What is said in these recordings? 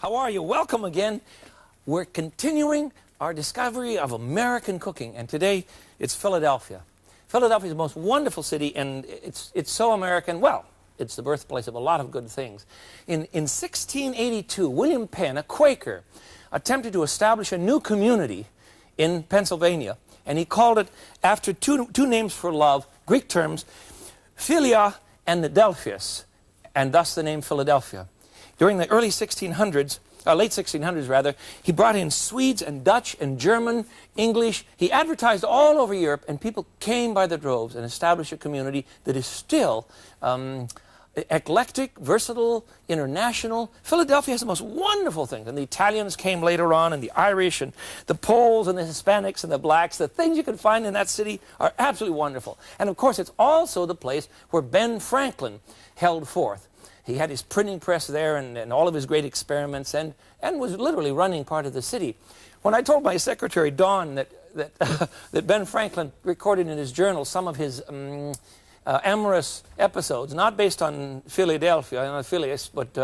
How are you? Welcome again. We're continuing our discovery of American cooking, and today it's Philadelphia. Philadelphia is the most wonderful city, and it's so American. Well, it's the birthplace of a lot of good things. In 1682, William Penn, a Quaker, attempted to establish a new community in Pennsylvania, and he called it after two names for love, Greek terms, Philia and Delphius, and thus the name Philadelphia. During the early 1600s, late 1600s rather, he brought in Swedes and Dutch and German, English. He advertised all over Europe, and people came by the droves and established a community that is still eclectic, versatile, international. Philadelphia has the most wonderful things, and the Italians came later on, and the Irish, and the Poles, and the Hispanics, and the blacks. The things you can find in that city are absolutely wonderful. And of course, it's also the place where Ben Franklin held forth. He had his printing press there and all of his great experiments, and was literally running part of the city. When I told my secretary, Dawn, that Ben Franklin recorded in his journal some of his amorous episodes, not based on Philadelphia, not Phileas, but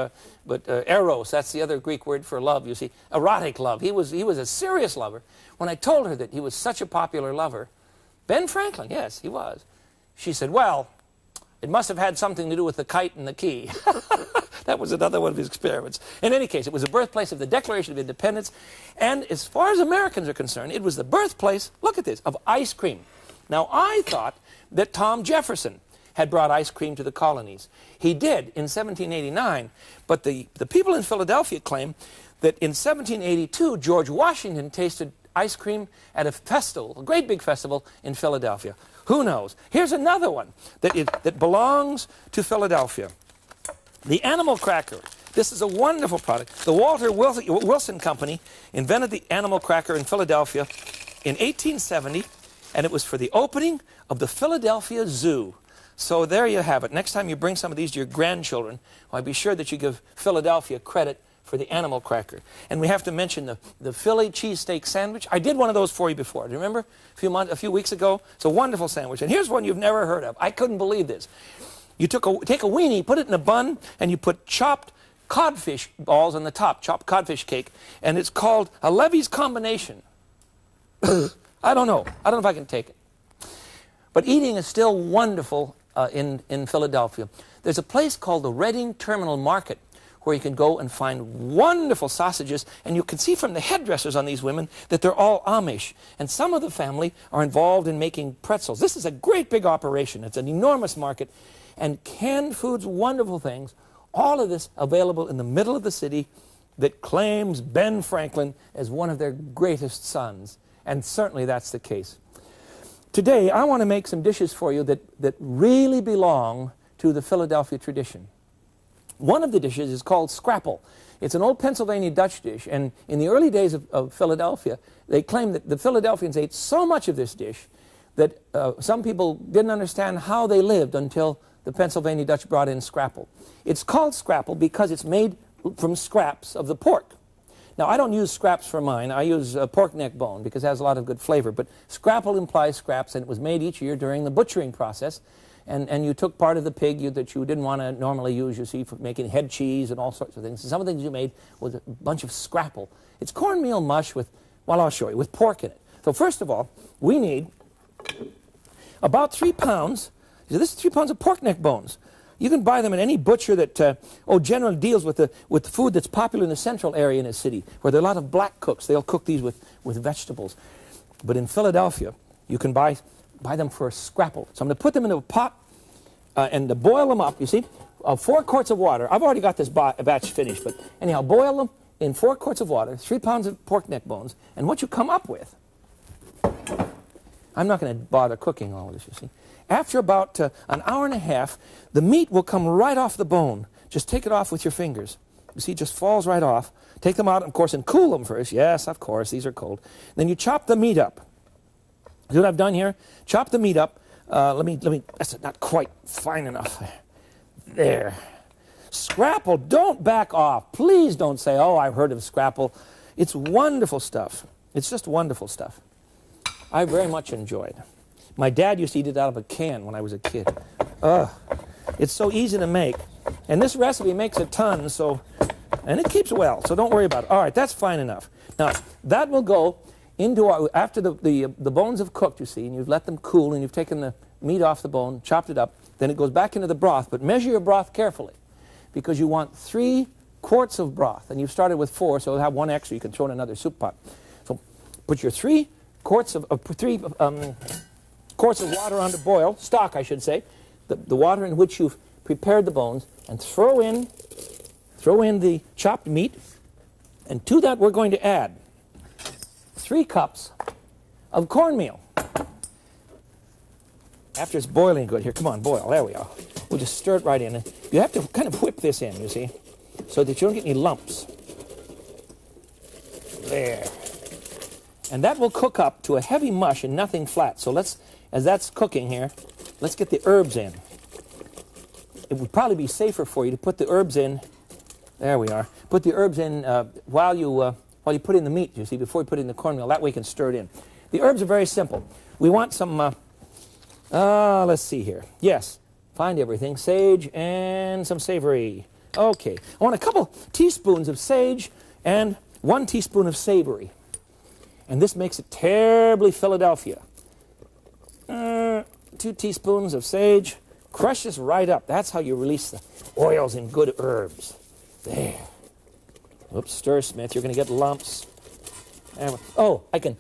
eros, that's the other Greek word for love, you see, erotic love. He was a serious lover. When I told her that he was such a popular lover, Ben Franklin, yes, he was, she said, well, it must have had something to do with the kite and the key. That was another one of his experiments. In any case, it was the birthplace of the Declaration of Independence. And as far as Americans are concerned, it was the birthplace, look at this, of ice cream. Now, I thought that Tom Jefferson had brought ice cream to the colonies. He did in 1789. But the people in Philadelphia claim that in 1782, George Washington tasted ice cream at a festival, a great big festival in Philadelphia. Who knows? Here's another one that belongs to Philadelphia. The animal cracker. This is a wonderful product. The Walter Wilson Company invented the animal cracker in Philadelphia in 1870, and it was for the opening of the Philadelphia Zoo. So there you have it. Next time you bring some of these to your grandchildren, well, be sure that you give Philadelphia credit for the animal cracker. And we have to mention the Philly cheesesteak sandwich. I did one of those for you before. Do you remember? A few weeks ago. It's a wonderful sandwich. And here's one you've never heard of. I couldn't believe this. You take a weenie, put it in a bun, and you put chopped codfish balls on the top, chopped codfish cake, and it's called a Levy's combination. I don't know if I can take it. But eating is still wonderful in Philadelphia. There's a place called the Reading Terminal Market, where you can go and find wonderful sausages, and you can see from the headdressers on these women that they're all Amish, and some of the family are involved in making pretzels. This is a great big operation. It's an enormous market, and canned foods, wonderful things, all of this available in the middle of the city that claims Ben Franklin as one of their greatest sons, and certainly that's the case. Today, I want to make some dishes for you that really belong to the Philadelphia tradition. One of the dishes is called scrapple. It's an old Pennsylvania Dutch dish, and in the early days of Philadelphia, they claimed that the Philadelphians ate so much of this dish that some people didn't understand how they lived until the Pennsylvania Dutch brought in scrapple. It's called scrapple because it's made from scraps of the pork. Now, I don't use scraps for mine. I use pork neck bone because it has a lot of good flavor, but scrapple implies scraps, and it was made each year during the butchering process. And you took part of the pig that you didn't want to normally use, you see, for making head cheese and all sorts of things. And some of the things you made was a bunch of scrapple. It's cornmeal mush with, well, I'll show you, with pork in it. So first of all, we need about 3 pounds. This is 3 pounds of pork neck bones. You can buy them at any butcher that generally deals with the food that's popular in the central area in a city, where there are a lot of black cooks. They'll cook these with vegetables. But in Philadelphia, you can buy them for a scrapple. So I'm going to put them into a pot and to boil them up, you see, 4 quarts of water. I've already got this batch finished, but anyhow, boil them in 4 quarts of water, 3 pounds of pork neck bones, and what you come up with, I'm not going to bother cooking all of this, you see. After about an hour and a half, the meat will come right off the bone. Just take it off with your fingers. You see, it just falls right off. Take them out, of course, and cool them first. Yes, of course, these are cold. Then you chop the meat up. See what I've done here? Chop the meat up. Let me, that's not quite fine enough. There. Scrapple, don't back off. Please don't say, oh, I've heard of scrapple. It's wonderful stuff. It's just wonderful stuff. I very much enjoyed. My dad used to eat it out of a can when I was a kid. It's so easy to make. And this recipe makes a ton, so And it keeps well, so don't worry about it. All right, that's fine enough. Now, that will go into our, after the bones have cooked, you see, and you've let them cool, and you've taken the meat off the bone, chopped it up, then it goes back into the broth. But measure your broth carefully, because you want 3 quarts of broth, and you've started with 4, so you'll have 1 extra. You can throw in another soup pot. So put your 3 quarts of water on to boil, stock, I should say, the water in which you've prepared the bones, and throw in the chopped meat, and to that we're going to add 3 cups of cornmeal. After it's boiling good, here, come on, boil, there we are. We'll just stir it right in. And you have to kind of whip this in, you see, so that you don't get any lumps. There. And that will cook up to a heavy mush and nothing flat. So let's, as that's cooking here, let's get the herbs in. It would probably be safer for you to put the herbs in. There we are. Put the herbs in while you put in the meat, you see, before you put in the cornmeal. That way you can stir it in. The herbs are very simple. We want some, let's see here. Yes, find everything. Sage and some savory. Okay. I want a couple teaspoons of sage and 1 teaspoon of savory. And this makes it terribly Philadelphia. 2 teaspoons of sage. Crush this right up. That's how you release the oils in good herbs. There. Oops, stir, Smith. You're going to get lumps. Oh, I can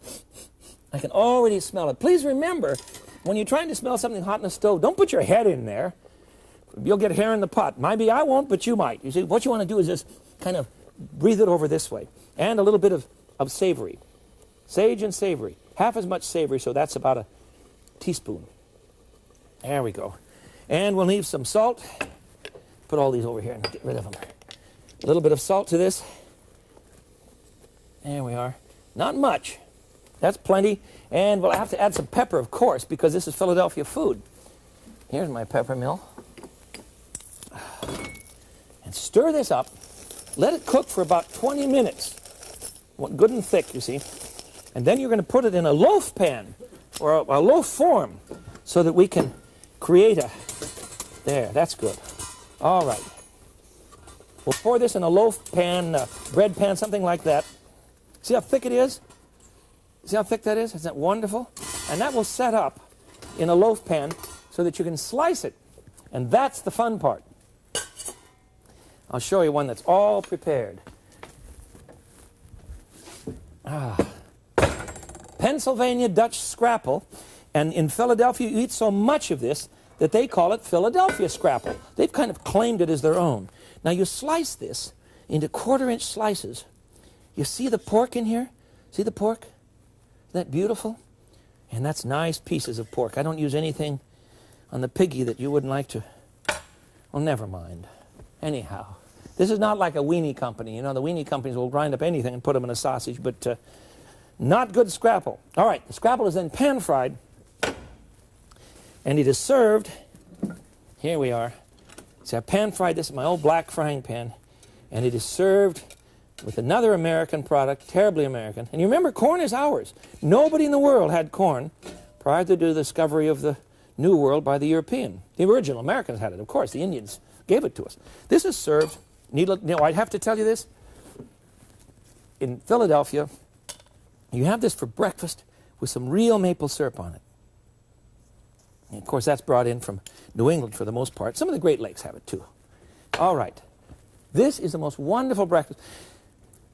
already smell it. Please remember, when you're trying to smell something hot in the stove, don't put your head in there. You'll get hair in the pot. Maybe I won't, but you might. You see, what you want to do is just kind of breathe it over this way. And a little bit of savory. Sage and savory. Half as much savory, so that's about a teaspoon. There we go. And we'll leave some salt. Put all these over here and get rid of them. A little bit of salt to this. There we are. Not much. That's plenty. And we'll have to add some pepper, of course, because this is Philadelphia food. Here's my pepper mill. And stir this up. Let it cook for about 20 minutes. Good and thick, you see. And then you're going to put it in a loaf pan, or a loaf form, so that we can create a... There, that's good. All right. We'll pour this in a loaf pan, bread pan, something like that. See how thick it is? See how thick that is? Isn't that wonderful? And that will set up in a loaf pan so that you can slice it. And that's the fun part. I'll show you one that's all prepared. Pennsylvania Dutch scrapple. And in Philadelphia, you eat so much of this that they call it Philadelphia scrapple. They've kind of claimed it as their own. Now you slice this into 1/4-inch slices. You see the pork in here? See the pork? Isn't that beautiful? And that's nice pieces of pork. I don't use anything on the piggy that you wouldn't like to... Well, never mind. Anyhow, this is not like a weenie company. You know, the weenie companies will grind up anything and put them in a sausage, but not good scrapple. All right, the scrapple is then pan-fried, and it is served... Here we are. See, I pan-fried this in my old black frying pan, and it is served with another American product, terribly American. And you remember, corn is ours. Nobody in the world had corn prior to the discovery of the New World by the European. The original Americans had it, of course. The Indians gave it to us. This is served, I'd have to tell you this. In Philadelphia, you have this for breakfast with some real maple syrup on it. And of course, that's brought in from New England for the most part. Some of the Great Lakes have it too. All right. This is the most wonderful breakfast.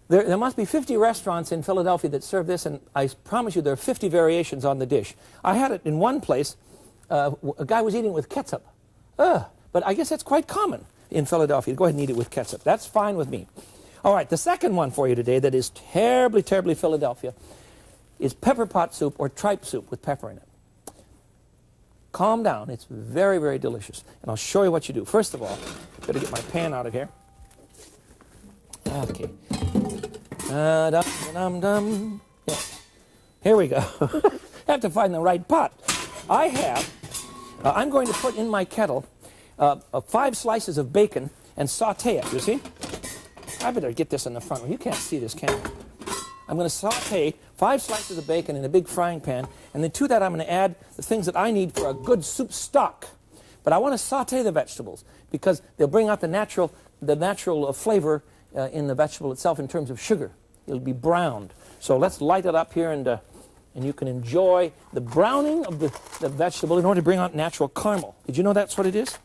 There must be 50 restaurants in Philadelphia that serve this, and I promise you there are 50 variations on the dish. I had it in one place. A guy was eating it with ketchup. But I guess that's quite common in Philadelphia. Go ahead and eat it with ketchup. That's fine with me. All right, the second one for you today that is terribly, terribly Philadelphia is pepper pot soup or tripe soup with pepper in it. Calm down. It's very, very delicious. And I'll show you what you do. First of all, I've got to get my pan out of here. Okay. Yeah. Here we go. I have to find the right pot. I'm going to put in my kettle 5 slices of bacon and saute it, you see? I better get this in the front. You can't see this, can you? I'm going to saute 5 slices of bacon in a big frying pan, and then to that I'm going to add the things that I need for a good soup stock. But I want to saute the vegetables because they'll bring out the natural flavor in the vegetable itself in terms of sugar. It'll be browned. So let's light it up here, and you can enjoy the browning of the vegetable in order to bring out natural caramel. Did you know that's what it is?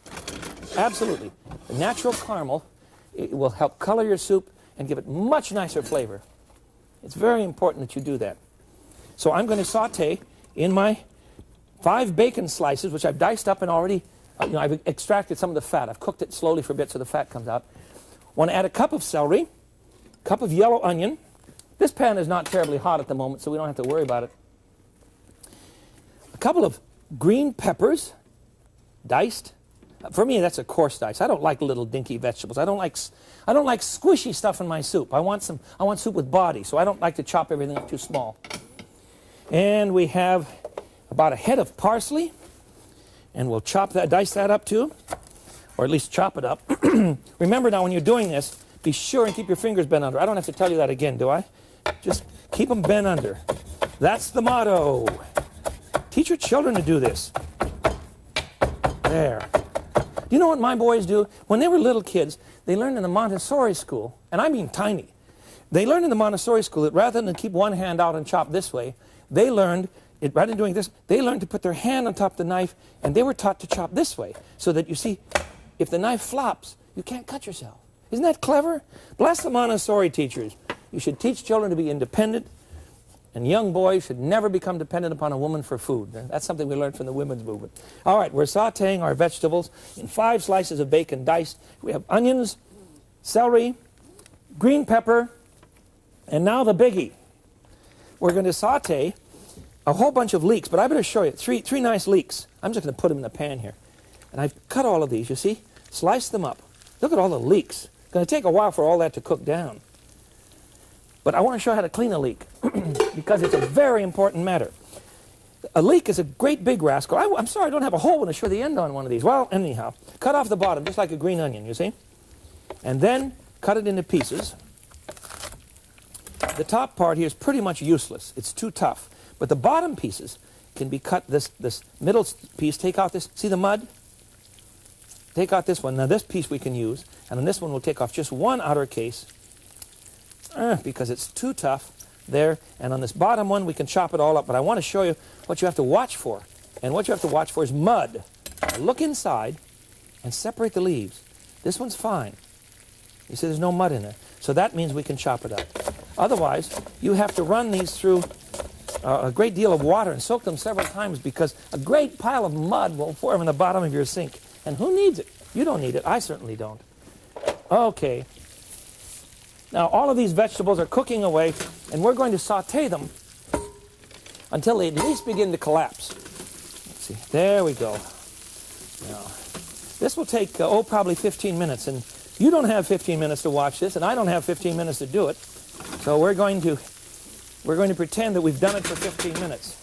Absolutely. The natural caramel, it will help color your soup and give it much nicer flavor. It's very important that you do that. So I'm going to saute in my 5 bacon slices, which I've diced up and already, I've extracted some of the fat. I've cooked it slowly for a bit so the fat comes out. Want to add a cup of celery, cup of yellow onion. This pan is not terribly hot at the moment, so we don't have to worry about it. A couple of green peppers, diced. For me, that's a coarse dice. I don't like little dinky vegetables. I don't like squishy stuff in my soup. I want soup with body, so I don't like to chop everything up too small. And we have about a head of parsley, and we'll dice that up too, or at least chop it up. Remember now, when you're doing this, be sure and keep your fingers bent under. I don't have to tell you that again, do I? Just keep them bent under. That's the motto. Teach your children to do this. There. You know what my boys do? When they were little kids, they learned in the Montessori school, and I mean tiny. They learned in the Montessori school that rather than keep one hand out and chop this way, they learned, rather than doing this, they learned to put their hand on top of the knife, and they were taught to chop this way, so that, you see, if the knife flops, you can't cut yourself. Isn't that clever? Bless the Montessori teachers. You should teach children to be independent, and young boys should never become dependent upon a woman for food. That's something we learned from the women's movement. All right, we're sauteing our vegetables in 5 slices of bacon diced. We have onions, celery, green pepper, and now the biggie. We're going to saute a whole bunch of leeks, but I better show you three nice leeks. I'm just going to put them in the pan here. And I've cut all of these, you see? Sliced them up. Look at all the leeks. It's going to take a while for all that to cook down. But I want to show you how to clean a leek because it's a very important matter. A leek is a great big rascal. I'm sorry I don't have a hole to show the end on one of these. Well, anyhow, cut off the bottom just like a green onion, you see? And then cut it into pieces. The top part here is pretty much useless. It's too tough. But the bottom pieces can be cut, this middle piece, take out this, see the mud? Take out this one. Now this piece we can use, and on this one we'll take off just one outer case because it's too tough there. And on this bottom one we can chop it all up, but I want to show you what you have to watch for. And what you have to watch for is mud. Now look inside and separate the leaves. This one's fine. You see there's no mud in there. So that means we can chop it up. Otherwise, you have to run these through a great deal of water and soak them several times because a great pile of mud will form in the bottom of your sink. And who needs it? You don't need it. I certainly don't. Okay. Now, all of these vegetables are cooking away, and we're going to saute them until they at least begin to collapse. Let's see. There we go. Now, this will take, probably 15 minutes, and you don't have 15 minutes to watch this, and I don't have 15 minutes to do it. So we're going to pretend that we've done it for 15 minutes.